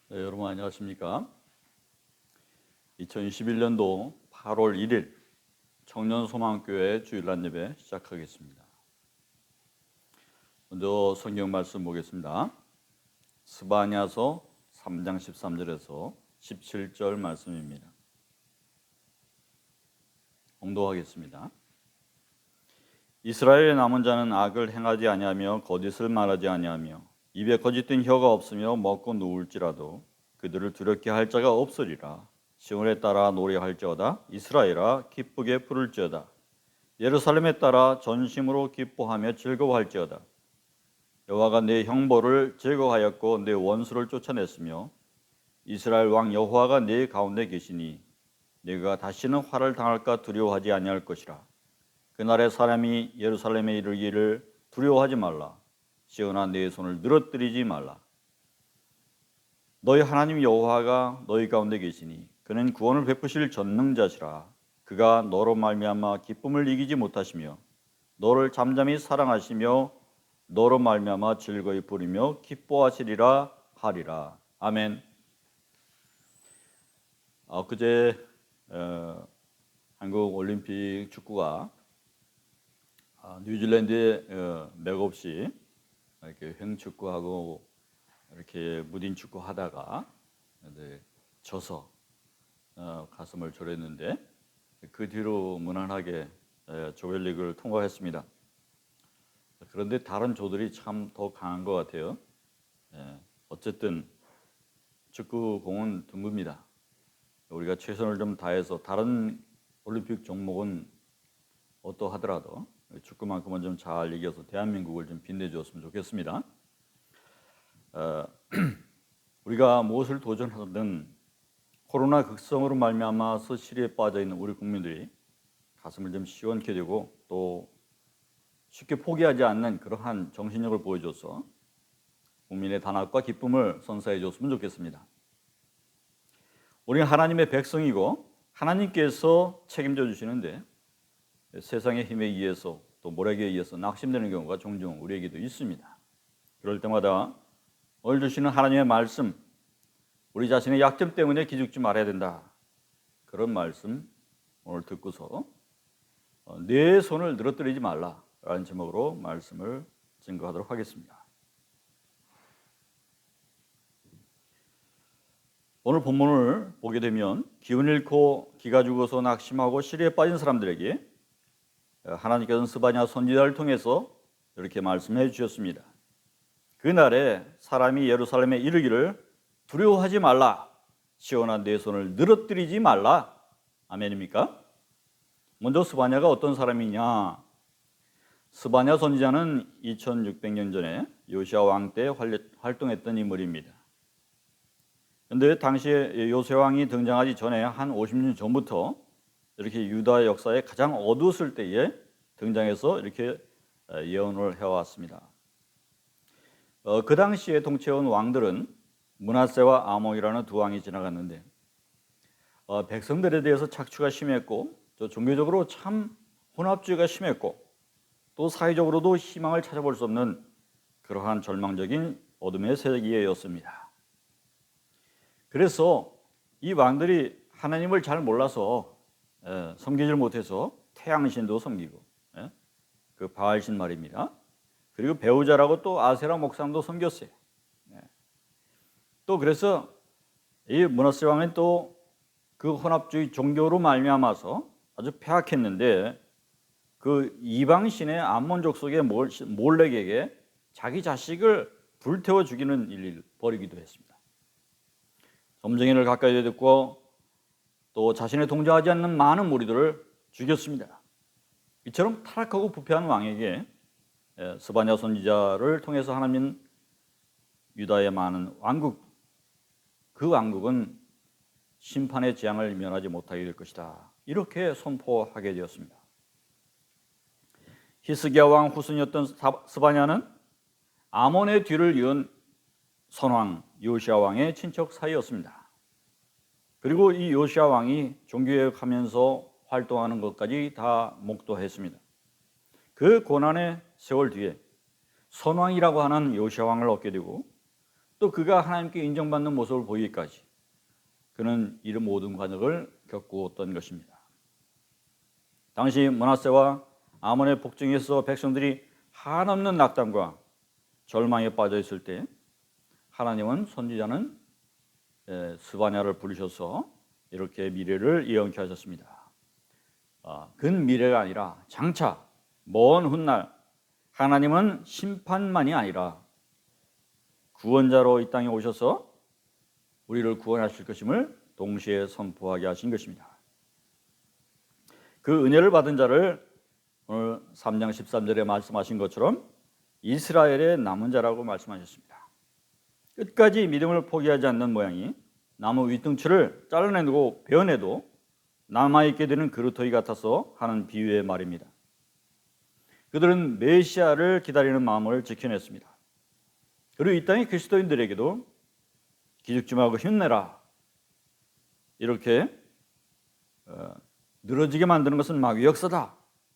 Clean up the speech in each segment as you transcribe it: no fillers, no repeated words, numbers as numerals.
네, 여러분 안녕하십니까? 2021년도 8월 1일 청년소망교회 주일날 예배 시작하겠습니다. 먼저 성경 말씀 보겠습니다. 스바냐서 3장 13절에서 17절 말씀입니다. 봉독하겠습니다. 이스라엘의 남은 자는 악을 행하지 아니하며 거짓을 말하지 아니하며 입에 거짓된 혀가 없으며 먹고 누울지라도 그들을 두렵게 할 자가 없으리라. 시온에 따라 노래할지어다. 이스라엘아 기쁘게 부를지어다. 예루살렘에 따라 전심으로 기뻐하며 즐거워할지어다. 여호와가 내 형벌을 제거하였고 내 원수를 쫓아냈으며 이스라엘 왕 여호와가 내 가운데 계시니 내가 다시는 화를 당할까 두려워하지 아니할 것이라. 그날에 사람이 예루살렘에 이르기를 두려워하지 말라. 시온아 내 손을 늘어뜨리지 말라. 너희 하나님 여호와가 너희 가운데 계시니 그는 구원을 베푸실 전능자시라. 그가 너로 말미암아 기쁨을 이기지 못하시며 너를 잠잠히 사랑하시며 너로 말미암아 즐거이 부르며 기뻐하시리라 하리라. 아멘. 그제 한국 올림픽 축구가 뉴질랜드의 맥없이 이렇게 횡축구하고 이렇게 무딘 축구 하다가 져서 가슴을 졸였는데 그 뒤로 무난하게 조별리그를 통과했습니다. 그런데 다른 조들이 참 더 강한 것 같아요. 어쨌든 축구공은 둥급니다. 우리가 최선을 좀 다해서 다른 올림픽 종목은 어떠하더라도 축구만큼은 좀 잘 이겨서 대한민국을 좀 빛내주었으면 좋겠습니다. 우리가 무엇을 도전하든 코로나 극성으로 말미암아서 시리에 빠져 있는 우리 국민들이 가슴을 좀 시원케 되고 또 쉽게 포기하지 않는 그러한 정신력을 보여줘서 국민의 단합과 기쁨을 선사해 줬으면 좋겠습니다. 우리는 하나님의 백성이고 하나님께서 책임져 주시는데 세상의 힘에 의해서 또 모략에 의해서 낙심되는 경우가 종종 우리에게도 있습니다. 그럴 때마다 오늘 주시는 하나님의 말씀, 우리 자신의 약점 때문에 기죽지 말아야 된다. 그런 말씀 오늘 듣고서 내 손을 늘어뜨리지 말라라는 제목으로 말씀을 증거하도록 하겠습니다. 오늘 본문을 보게 되면 기운 잃고 기가 죽어서 낙심하고 시리에 빠진 사람들에게 하나님께서는 스바냐 선지자를 통해서 이렇게 말씀해 주셨습니다. 그날에 사람이 예루살렘에 이르기를 두려워하지 말라. 시온아 내 손을 늘어뜨리지 말라. 아멘입니까? 먼저 스바냐가 어떤 사람이냐? 스바냐 선지자는 2600년 전에 요시야 왕 때 활동했던 인물입니다. 그런데 당시에 요시야 왕이 등장하기 전에 한 50년 전부터 이렇게 유다 역사의 가장 어두웠을 때에 등장해서 이렇게 예언을 해왔습니다. 그 당시에 통치해온 왕들은 므낫세와 아몬이라는 두 왕이 지나갔는데 백성들에 대해서 착취가 심했고 또 종교적으로 참 혼합주의가 심했고 또 사회적으로도 희망을 찾아볼 수 없는 그러한 절망적인 어둠의 세기였습니다. 그래서 이 왕들이 하나님을 잘 몰라서 섬기질 못해서 태양신도 섬기고 그 바알신 말입니다. 그리고 배우자라고 또 아세라 목상도 섬겼어요. 또 그래서 이 므낫세 왕은 또 그 혼합주의 종교로 말미암아서 아주 폐악했는데 그 이방신의 암몬족 속의 몰렉에게 자기 자식을 불태워 죽이는 일을 벌이기도 했습니다. 점쟁이를 가까이 듣고 또 자신의 동정하지 않는 많은 무리들을 죽였습니다. 이처럼 타락하고 부패한 왕에게 스바냐 선지자를 통해서 하나님 유다의 많은 왕국, 그 왕국은 심판의 재앙을 면하지 못하게 될 것이다. 이렇게 선포하게 되었습니다. 히스기야 왕 후손이었던 스바냐는 아몬의 뒤를 이은 선왕 요시야 왕의 친척 사이였습니다. 그리고 이 요시야 왕이 종교개혁하면서 활동하는 것까지 다 목도했습니다. 그 고난의 세월 뒤에 선왕이라고 하는 요시야 왕을 얻게 되고 또 그가 하나님께 인정받는 모습을 보이기까지 그는 이런 모든 과정을 겪었던 것입니다. 당시 므낫세와 아몬의 복종에서 백성들이 한없는 낙담과 절망에 빠져 있을 때 하나님은 선지자는 스바냐를 부르셔서 이렇게 미래를 예언케 하셨습니다. 근미래가 아니라 장차 먼 훗날 하나님은 심판만이 아니라 구원자로 이 땅에 오셔서 우리를 구원하실 것임을 동시에 선포하게 하신 것입니다. 그 은혜를 받은 자를 오늘 3장 13절에 말씀하신 것처럼 이스라엘의 남은 자라고 말씀하셨습니다. 끝까지 믿음을 포기하지 않는 모양이 나무 윗등치를 잘라내고 베어내도 남아있게 되는 그루터기 같아서 하는 비유의 말입니다. 그들은 메시아를 기다리는 마음을 지켜냈습니다. 그리고 이 땅의 그리스도인들에게도 기죽지 말고 힘내라, 이렇게 늘어지게 만드는 것은 마귀의 역사다,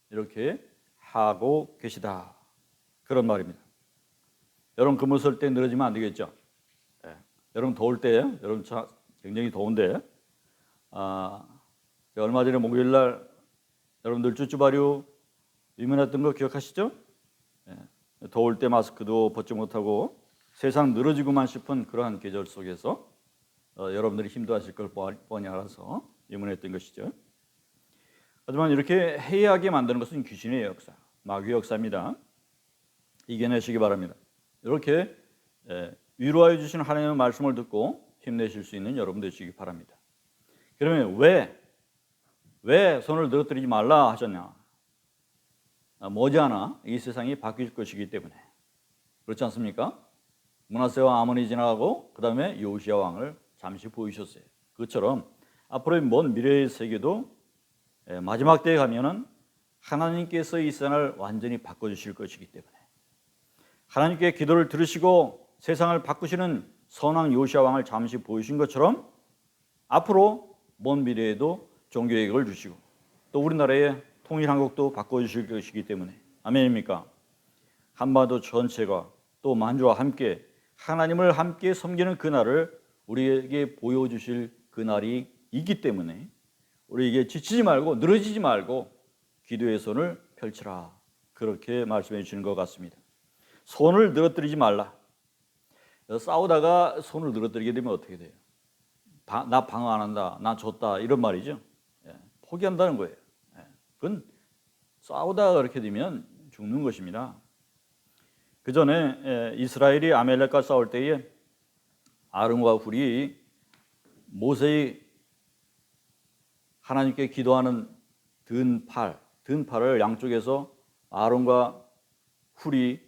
이렇게 하고 계시다, 그런 말입니다. 여러분 근무 쓸 때 늘어지면 안 되겠죠. 여러분 더울 때, 여러분 굉장히 더운데 얼마 전에 목요일 날 여러분들 쭈쭈바류 유명했던 거 기억하시죠? 더울 때 마스크도 벗지 못하고 세상 늘어지고만 싶은 그러한 계절 속에서 여러분들이 힘들어하실 걸 뻔히 알아서 유명했던 것이죠. 하지만 이렇게 해이하게 만드는 것은 귀신의 역사, 마귀의 역사입니다. 이겨내시기 바랍니다. 이렇게 위로하여 주시는 하나님의 말씀을 듣고 힘내실 수 있는 여러분 되시기 바랍니다. 그러면 왜 손을 늘어뜨리지 말라 하셨냐? 머지않아 이 세상이 바뀔 것이기 때문에. 그렇지 않습니까? 므낫세와 아몬이 지나가고 그 다음에 요시야 왕을 잠시 보이셨어요. 그것처럼 앞으로의 먼 미래의 세계도 마지막 때에 가면은 하나님께서 이 세상을 완전히 바꿔주실 것이기 때문에 하나님께 기도를 들으시고 세상을 바꾸시는 선왕 요시야 왕을 잠시 보이신 것처럼 앞으로 먼 미래에도 종교개혁을 주시고 또 우리나라의 통일한국도 바꿔주실 것이기 때문에 아멘입니까? 한반도 전체가 또 만주와 함께 하나님을 함께 섬기는 그날을 우리에게 보여주실 그날이 있기 때문에 우리에게 지치지 말고 늘어지지 말고 기도의 손을 펼치라, 그렇게 말씀해 주시는 것 같습니다. 손을 늘어뜨리지 말라. 싸우다가 손을 늘어뜨리게 되면 어떻게 돼요? 나 방어 안 한다, 나 졌다, 이런 말이죠. 포기한다는 거예요. 그건 싸우다가 그렇게 되면 죽는 것입니다. 그 전에 이스라엘이 아멜렉과 싸울 때에 아론과 훌이 모세의 하나님께 기도하는 든 팔을 양쪽에서 아론과 훌이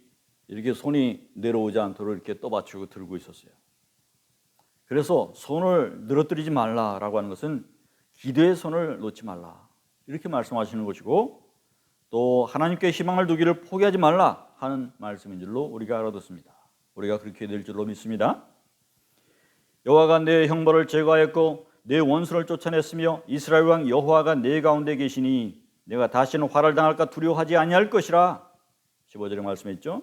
이렇게 손이 내려오지 않도록 이렇게 떠받치고 들고 있었어요. 그래서 손을 늘어뜨리지 말라라고 하는 것은 기도의 손을 놓지 말라, 이렇게 말씀하시는 것이고, 또 하나님께 희망을 두기를 포기하지 말라 하는 말씀인 줄로 우리가 알아듣습니다. 우리가 그렇게 될 줄로 믿습니다. 여호와가 내 형벌을 제거하였고 내 원수를 쫓아냈으며 이스라엘 왕 여호와가 내 가운데 계시니 내가 다시는 화를 당할까 두려워하지 아니할 것이라. 15절에 말씀했죠.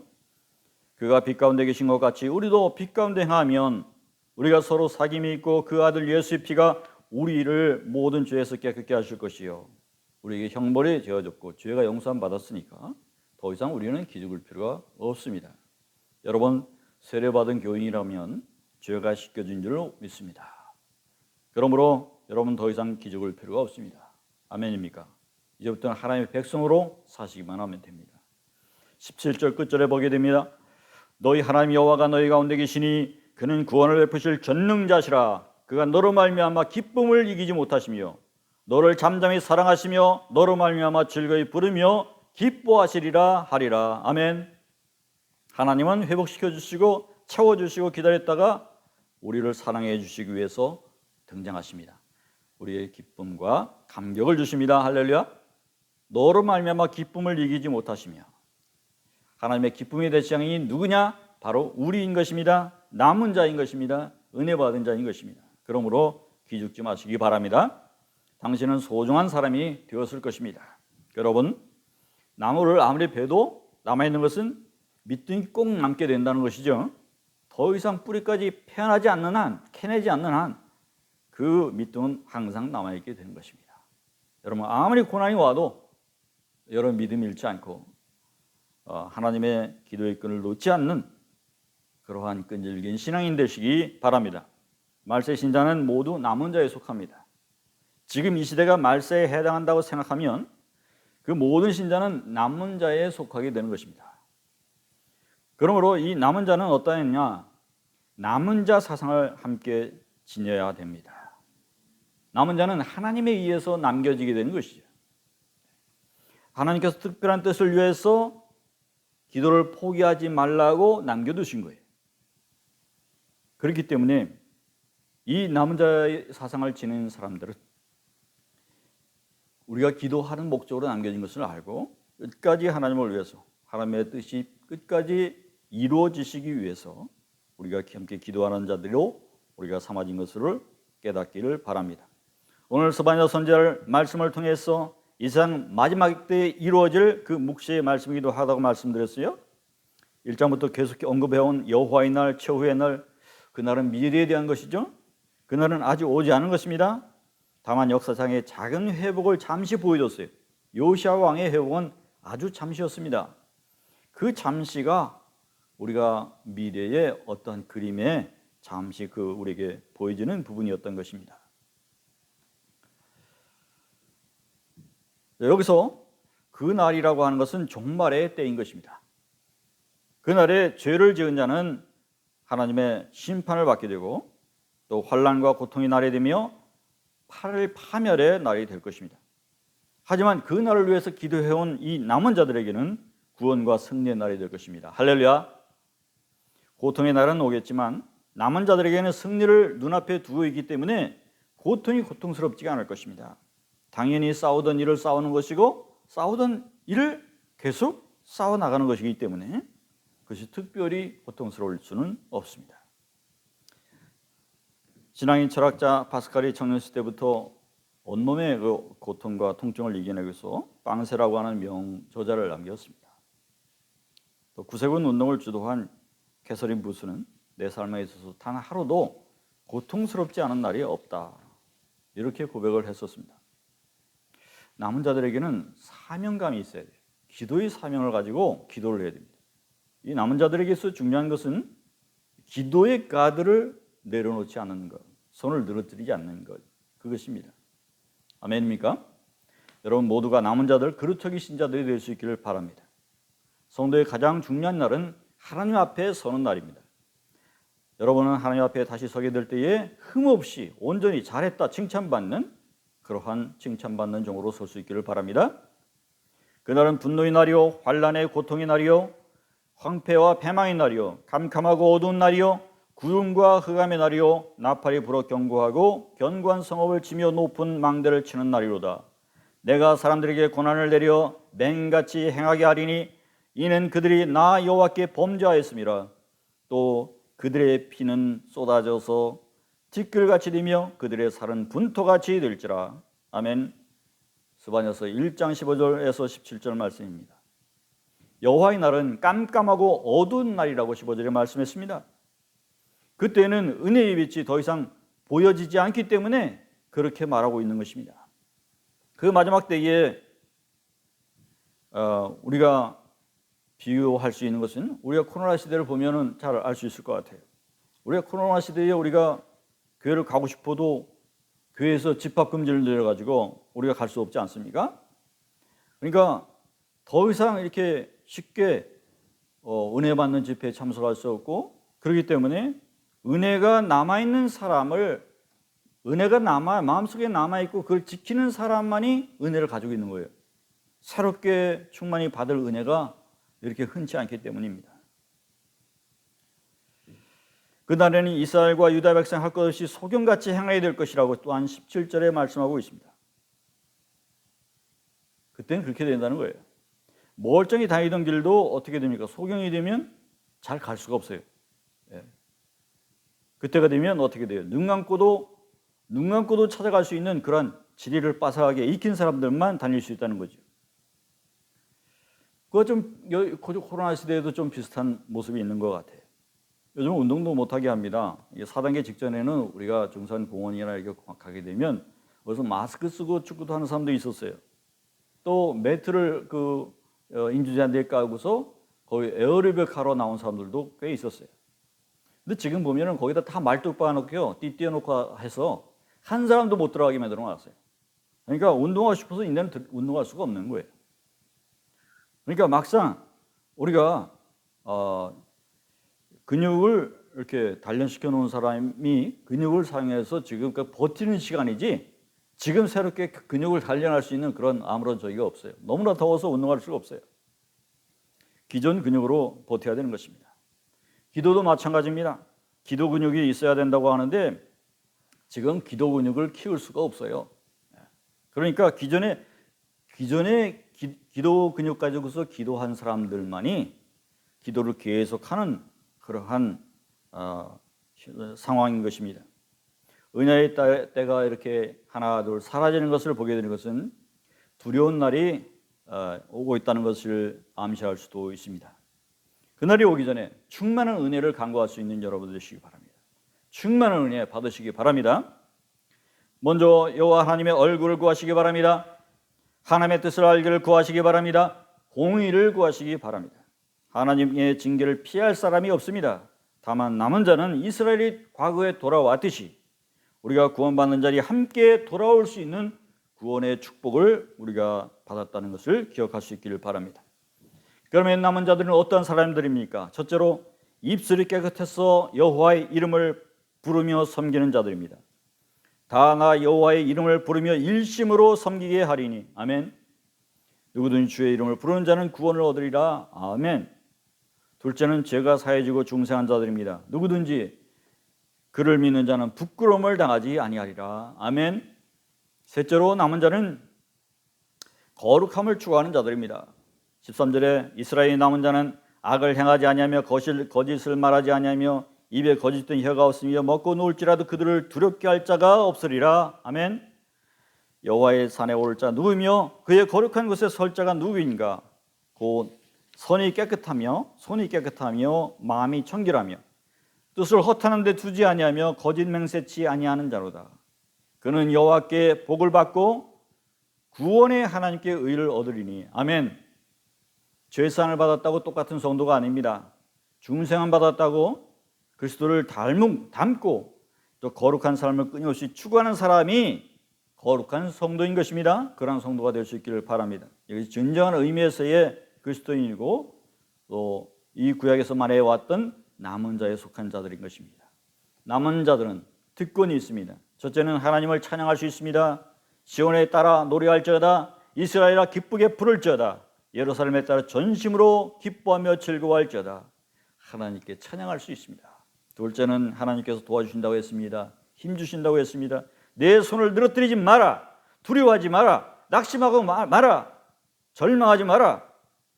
그가 빛 가운데 계신 것 같이 우리도 빛 가운데 행하면 우리가 서로 사귐이 있고 그 아들 예수의 피가 우리를 모든 죄에서 깨끗게 하실 것이요 우리에게 형벌이 제어졌고 죄가 용서받았으니까 더 이상 우리는 기죽을 필요가 없습니다. 여러분 세례받은 교인이라면 죄가 씻겨진 줄로 믿습니다. 그러므로 여러분 더 이상 기죽을 필요가 없습니다. 아멘입니까? 이제부터는 하나님의 백성으로 사시기만 하면 됩니다. 17절 끝절에 보게 됩니다. 너희 하나님 여호와가 너희 가운데 계시니 그는 구원을 베푸실 전능자시라. 그가 너로 말미암아 기쁨을 이기지 못하시며 너를 잠잠히 사랑하시며 너로 말미암아 즐거이 부르며 기뻐하시리라 하리라. 아멘. 하나님은 회복시켜 주시고 채워주시고 기다렸다가 우리를 사랑해 주시기 위해서 등장하십니다. 우리의 기쁨과 감격을 주십니다. 할렐루야. 너로 말미암아 기쁨을 이기지 못하시며, 하나님의 기쁨의 대상이 누구냐? 바로 우리인 것입니다. 남은 자인 것입니다. 은혜 받은 자인 것입니다. 그러므로 기죽지 마시기 바랍니다. 당신은 소중한 사람이 되었을 것입니다. 여러분, 나무를 아무리 베도 남아있는 것은 밑둥이 꼭 남게 된다는 것이죠. 더 이상 뿌리까지 패어나지 않는 한, 캐내지 않는 한 그 밑둥은 항상 남아있게 되는 것입니다. 여러분, 아무리 고난이 와도 여러분 믿음 잃지 않고 하나님의 기도의 끈을 놓지 않는 그러한 끈질긴 신앙인 되시기 바랍니다. 말세 신자는 모두 남은 자에 속합니다. 지금 이 시대가 말세에 해당한다고 생각하면 그 모든 신자는 남은 자에 속하게 되는 것입니다. 그러므로 이 남은 자는 어떠했냐? 남은 자 사상을 함께 지녀야 됩니다. 남은 자는 하나님에 의해서 남겨지게 되는 것이죠. 하나님께서 특별한 뜻을 위해서 기도를 포기하지 말라고 남겨두신 거예요. 그렇기 때문에 이 남은 자의 사상을 지닌 사람들은 우리가 기도하는 목적으로 남겨진 것을 알고 끝까지 하나님을 위해서, 하나님의 뜻이 끝까지 이루어지시기 위해서 우리가 함께 기도하는 자들로 우리가 삼아진 것을 깨닫기를 바랍니다. 오늘 스바냐 선지자의 말씀을 통해서 이 세상 마지막 때에 이루어질 그 묵시의 말씀이기도 하다고 말씀드렸어요. 1장부터 계속 언급해온 여호와의 날, 최후의 날, 그날은 미래에 대한 것이죠. 그날은 아직 오지 않은 것입니다. 다만 역사상의 작은 회복을 잠시 보여줬어요. 요시야 왕의 회복은 아주 잠시였습니다. 그 잠시가 우리가 미래의 어떤 그림에 잠시 우리에게 보여지는 부분이었던 것입니다. 여기서 그 날이라고 하는 것은 종말의 때인 것입니다. 그날에 죄를 지은 자는 하나님의 심판을 받게 되고 또 환난과 고통이 날이 되며 파멸의 날이 될 것입니다. 하지만 그 날을 위해서 기도해온 이 남은 자들에게는 구원과 승리의 날이 될 것입니다. 할렐루야. 고통의 날은 오겠지만 남은 자들에게는 승리를 눈앞에 두고 있기 때문에 고통이 고통스럽지가 않을 것입니다. 당연히 싸우던 일을 싸우는 것이고 싸우던 일을 계속 싸워나가는 것이기 때문에 그것이 특별히 고통스러울 수는 없습니다. 신앙인 철학자 파스칼이 청년 시대부터 온몸의 그 고통과 통증을 이겨내기 위해서 빵세라고 하는 명저자를 남겼습니다. 또 구세군 운동을 주도한 캐서린 부스는 내 삶에 있어서 단 하루도 고통스럽지 않은 날이 없다, 이렇게 고백을 했었습니다. 남은 자들에게는 사명감이 있어야 돼요. 기도의 사명을 가지고 기도를 해야 됩니다. 이 남은 자들에게서 중요한 것은 기도의 가드를 내려놓지 않는 것, 손을 늘어뜨리지 않는 것, 그것입니다. 아멘입니까? 여러분 모두가 남은 자들, 그루터기 신자들이 될 수 있기를 바랍니다. 성도의 가장 중요한 날은 하나님 앞에 서는 날입니다. 여러분은 하나님 앞에 다시 서게 될 때에 흠없이 온전히 잘했다 칭찬받는, 그러한 칭찬받는 종으로 설 수 있기를 바랍니다. 그날은 분노의 날이요, 환난의 고통의 날이요, 황폐와 패망의 날이요, 캄캄하고 어두운 날이요, 구름과 흑암의 날이요, 나팔이 불어 경고하고 견고한 성읍을 치며 높은 망대를 치는 날이로다. 내가 사람들에게 고난을 내려 맹같이 행하게 하리니 이는 그들이 나 여호와께 범죄하였음이라. 또 그들의 피는 쏟아져서 티끌같이 되며 그들의 살은 분토같이 될지라. 아멘. 스바냐서 1장 15절에서 17절 말씀입니다. 여호와의 날은 깜깜하고 어두운 날이라고 15절에 말씀했습니다. 그때는 은혜의 빛이 더 이상 보여지지 않기 때문에 그렇게 말하고 있는 것입니다. 그 마지막 때에 우리가 비유할 수 있는 것은 우리가 코로나 시대를 보면 잘 알 수 있을 것 같아요. 우리가 코로나 시대에 우리가 교회를 가고 싶어도 교회에서 집합금지를 내려가지고 우리가 갈 수 없지 않습니까? 그러니까 더 이상 이렇게 쉽게 은혜 받는 집회에 참석할 수 없고, 그렇기 때문에 은혜가 남아있는 사람을, 은혜가 마음속에 남아있고 그걸 지키는 사람만이 은혜를 가지고 있는 거예요. 새롭게 충만히 받을 은혜가 이렇게 흔치 않기 때문입니다. 그날에는 이스라엘과 유다 백성 할 것 없이 소경같이 행하게 될 것이라고 또한 17절에 말씀하고 있습니다. 그때는 그렇게 된다는 거예요. 멀쩡히 다니던 길도 어떻게 됩니까? 소경이 되면 잘 갈 수가 없어요. 그때가 되면 어떻게 돼요? 눈 감고도 찾아갈 수 있는 그런 지리를 빠삭하게 익힌 사람들만 다닐 수 있다는 거죠. 그거 좀 코로나 시대에도 좀 비슷한 모습이 있는 것 같아요. 요즘 운동도 못하게 합니다. 이게 4단계 직전에는 우리가 중산공원이나 이렇게 가게 되면 그래서 마스크 쓰고 축구도 하는 사람도 있었어요. 또 매트를 인조잔디에 깔고서 거의 에어로빅 하러 나온 사람들도 꽤 있었어요. 근데 지금 보면은 거기다 다 말뚝 박아놓고요, 띄워놓고 해서 한 사람도 못 들어가게 만들어 놨어요. 그러니까 운동하고 싶어서 이제는 운동할 수가 없는 거예요. 그러니까 막상 우리가 근육을 이렇게 단련시켜 놓은 사람이 근육을 사용해서 지금 버티는 시간이지, 지금 새롭게 근육을 단련할 수 있는 그런 아무런 저기가 없어요. 너무나 더워서 운동할 수가 없어요. 기존 근육으로 버텨야 되는 것입니다. 기도도 마찬가지입니다. 기도 근육이 있어야 된다고 하는데 지금 기도 근육을 키울 수가 없어요. 그러니까 기존에 기도 근육 가지고서 기도한 사람들만이 기도를 계속하는 그러한 상황인 것입니다. 은혜의 때가 이렇게 하나 둘 사라지는 것을 보게 되는 것은 두려운 날이 오고 있다는 것을 암시할 수도 있습니다. 그날이 오기 전에 충만한 은혜를 간구할 수 있는 여러분 되시기 바랍니다. 충만한 은혜 받으시기 바랍니다. 먼저 여호와 하나님의 얼굴을 구하시기 바랍니다. 하나님의 뜻을 알기를 구하시기 바랍니다. 공의를 구하시기 바랍니다. 하나님의 징계를 피할 사람이 없습니다. 다만 남은 자는 이스라엘이 과거에 돌아왔듯이 우리가 구원받는 자리 함께 돌아올 수 있는 구원의 축복을 우리가 받았다는 것을 기억할 수 있기를 바랍니다. 그러면 남은 자들은 어떤 사람들입니까? 첫째로 입술이 깨끗해서 여호와의 이름을 부르며 섬기는 자들입니다. 다 나 여호와의 이름을 부르며 일심으로 섬기게 하리니 아멘. 누구든지 주의 이름을 부르는 자는 구원을 얻으리라. 아멘. 둘째는 죄가 사해지고 중생한 자들입니다. 누구든지 그를 믿는 자는 부끄러움을 당하지 아니하리라. 아멘. 셋째로 남은 자는 거룩함을 추구하는 자들입니다. 13절에 이스라엘의 남은 자는 악을 행하지 아니하며 거짓을 말하지 아니하며 입에 거짓된 혀가 없으며 먹고 누울지라도 그들을 두렵게 할 자가 없으리라. 아멘. 여호와의 산에 오를 자 누구며 그의 거룩한 곳에 설 자가 누구인가? 곧 손이 깨끗하며 마음이 청결하며 뜻을 허탄한 데 두지 아니하며 거짓 맹세치 아니하는 자로다. 그는 여호와께 복을 받고 구원의 하나님께 의를 얻으리니 아멘. 죄사함을 받았다고 똑같은 성도가 아닙니다. 중생함 받았다고 그리스도를 닮고 또 거룩한 삶을 끊임없이 추구하는 사람이 거룩한 성도인 것입니다. 그런 성도가 될 수 있기를 바랍니다. 이것이 진정한 의미에서의 그리스도인이고 또 이 구약에서 말해왔던 남은 자에 속한 자들인 것입니다. 남은 자들은 특권이 있습니다. 첫째는 하나님을 찬양할 수 있습니다. 시온에 따라 노래할지어다. 이스라엘아 기쁘게 부를지어다. 예루살렘에 따라 전심으로 기뻐하며 즐거워할지어다. 하나님께 찬양할 수 있습니다. 둘째는 하나님께서 도와주신다고 했습니다. 힘주신다고 했습니다. 내 손을 늘어뜨리지 마라. 두려워하지 마라. 낙심하고 마라. 절망하지 마라.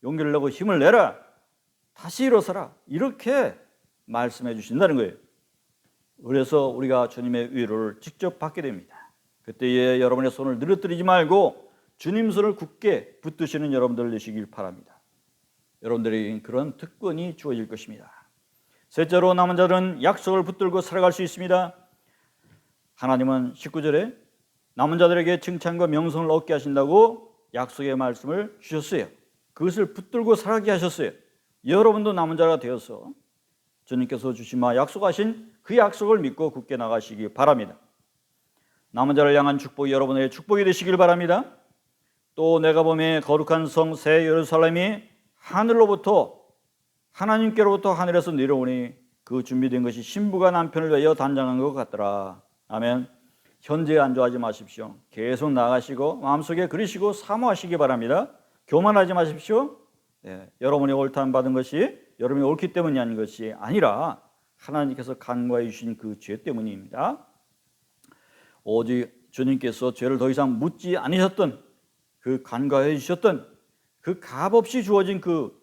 용기를 내고 힘을 내라. 다시 일어서라. 이렇게 말씀해 주신다는 거예요. 그래서 우리가 주님의 위로를 직접 받게 됩니다. 그때에 여러분의 손을 늘어뜨리지 말고 주님 손을 굳게 붙드시는 여러분들 되시길 바랍니다. 여러분들에게 그런 특권이 주어질 것입니다. 셋째로 남은 자들은 약속을 붙들고 살아갈 수 있습니다. 하나님은 19절에 남은 자들에게 칭찬과 명성을 얻게 하신다고 약속의 말씀을 주셨어요. 그것을 붙들고 살아가게 하셨어요. 여러분도 남은 자가 되어서 주님께서 주신 약속하신 그 약속을 믿고 굳게 나가시기 바랍니다. 남은 자를 향한 축복이 여러분의 축복이 되시길 바랍니다. 또 내가 보매 거룩한 성 새 예루살렘이 하나님께로부터 하늘에서 내려오니 그 준비된 것이 신부가 남편을 위하여 단장한 것 같더라. 아멘. 현재에 안주하지 마십시오. 계속 나가시고 마음속에 그리시고 사모하시기 바랍니다. 교만하지 마십시오. 여러분이 옳다함 받은 것이 여러분이 옳기 때문이 아닌 것이 아니라 하나님께서 간과해 주신 그 죄 때문입니다. 오직 주님께서 죄를 더 이상 묻지 않으셨던 그 간과해 주셨던 그 값없이 주어진 그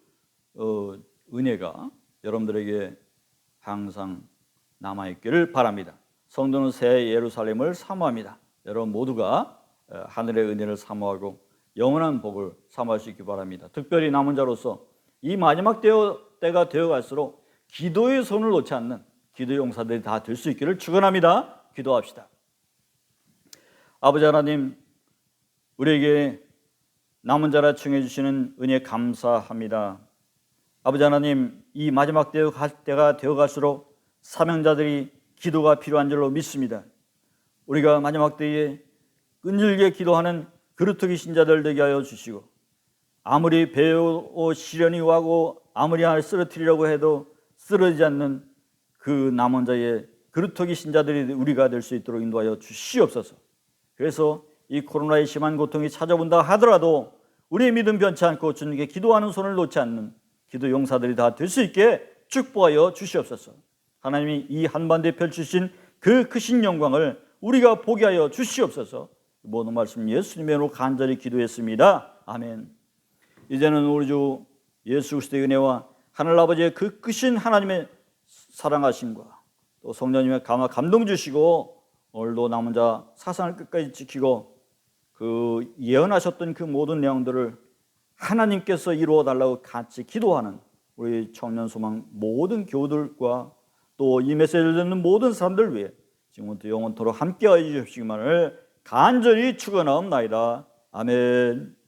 은혜가 여러분들에게 항상 남아있기를 바랍니다. 성도는 새 예루살렘을 사모합니다. 여러분 모두가 하늘의 은혜를 사모하고 영원한 복을 사모할 수 있기 바랍니다. 특별히 남은 자로서 이 마지막 때가 되어갈수록 기도의 손을 놓지 않는 기도 용사들이 다 될 수 있기를 축원합니다. 기도합시다. 아버지 하나님, 우리에게 남은 자라 칭해 주시는 은혜 감사합니다. 아버지 하나님, 이 마지막 때가 되어갈수록 사명자들이 기도가 필요한 줄로 믿습니다. 우리가 마지막 때에 끈질게 기도하는 그루터기 신자들 되게 하여 주시고, 아무리 배우 시련이 와고 아무리 쓰러뜨리려고 해도 쓰러지지 않는 그 남은 자의 그루터기 신자들이 우리가 될 수 있도록 인도하여 주시옵소서. 그래서 이 코로나의 심한 고통이 찾아온다 하더라도 우리의 믿음 변치 않고 주님께 기도하는 손을 놓지 않는 기도 용사들이 다 될 수 있게 축복하여 주시옵소서. 하나님이 이 한반도에 펼치신 그 크신 영광을 우리가 보게 하여 주시옵소서. 모든 말씀 예수님의 이름으로 간절히 기도했습니다. 아멘. 이제는 우리 주 예수 그리스도의 은혜와 하늘 아버지의 그 크신 하나님의 사랑하심과 또 성령님의 강화 감동 주시고, 오늘도 남은 자 사상을 끝까지 지키고 그 예언하셨던 그 모든 내용들을 하나님께서 이루어 달라고 같이 기도하는 우리 청년 소망 모든 교우들과 또 이 메시지를 듣는 모든 사람들 위해 지금부터 영원토록 함께하여 주시기만을 간절히 축원하옵나이다. 아멘.